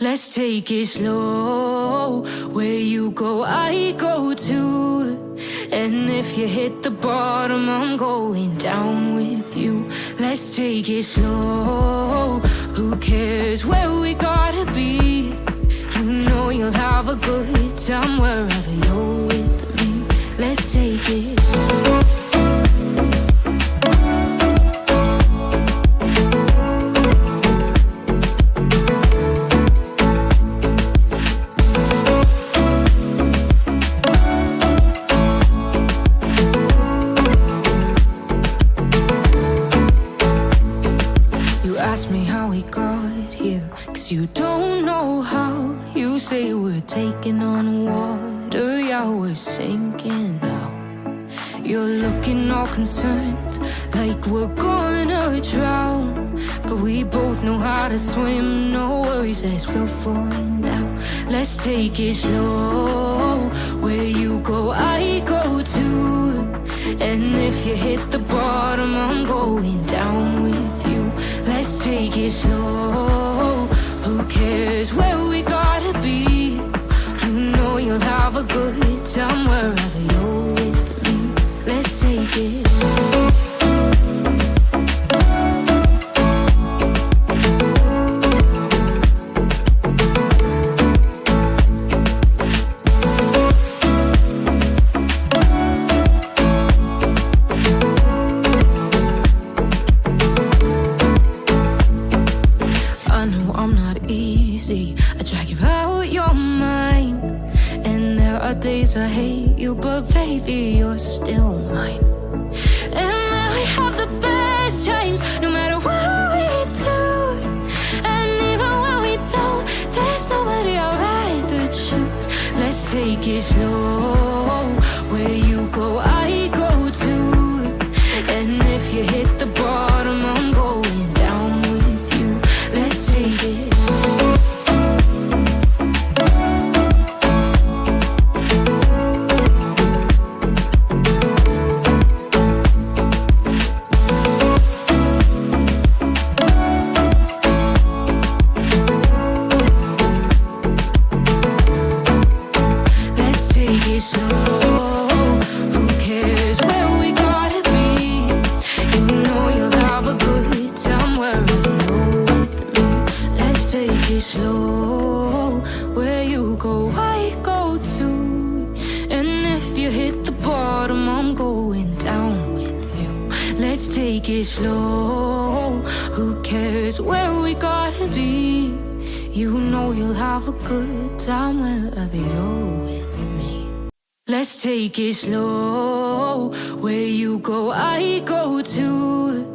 Let's take it slow. Where you go, I go too. And if you hit the bottom, I'm going down with you. Let's take it slow. Who cares where we gotta be? You know you'll have a good time wherever you're with me. Let's take it slow. Ask me how we got here, 'cause you don't know how. You say we're taking on water, yeah, we're sinking now. You're looking all concerned, like we're gonna drown. But we both know how to swim, no worries as we'll find out. Let's take it slow. Where you go, I go too. And if you hit the bottom, I'm going down with you. Let's take it slow. Who cares where we gotta be? You know you'll have a good time wherever you're with me. Let's take it slow. I drag you out your mind, and there are days I hate you, but baby, you're still mine. And we have the best times, no matter what we do. And even when we don't, there's nobody I'd rather choose. Let's take it slow. Where you go, I go too. And if you hit the bottom, I'm going down with you. Let's take it slow. Slow, where you go, I go too. And if you hit the bottom, I'm going down with you. Let's take it slow. Who cares where we gotta be? You know you'll have a good time wherever you're with me. Let's take it slow. Where you go, I go too.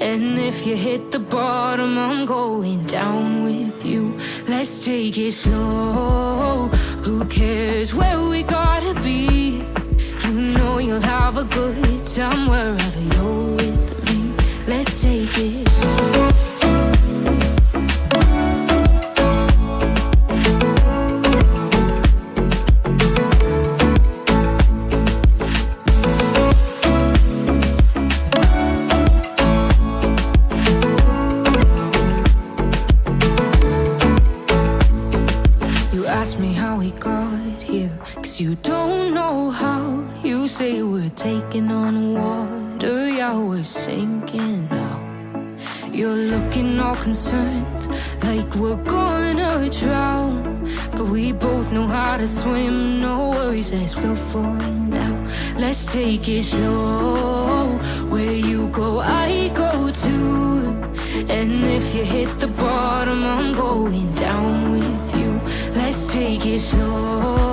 And if you hit the bottom, I'm going down with you. Let's take it slow. Who cares where we gotta be? You know you'll have a good time wherever you're with me. Let's take it slow. Ask me how we got here, 'cause you don't know how. You say we're taking on water, yeah, we're sinking now. You're looking all concerned, like we're gonna drown. But we both know how to swim, no worries as we'll find out. Let's take it slow. Where you go, I go too. And if you hit the bottom, I'm going down with you. Let's take it slow.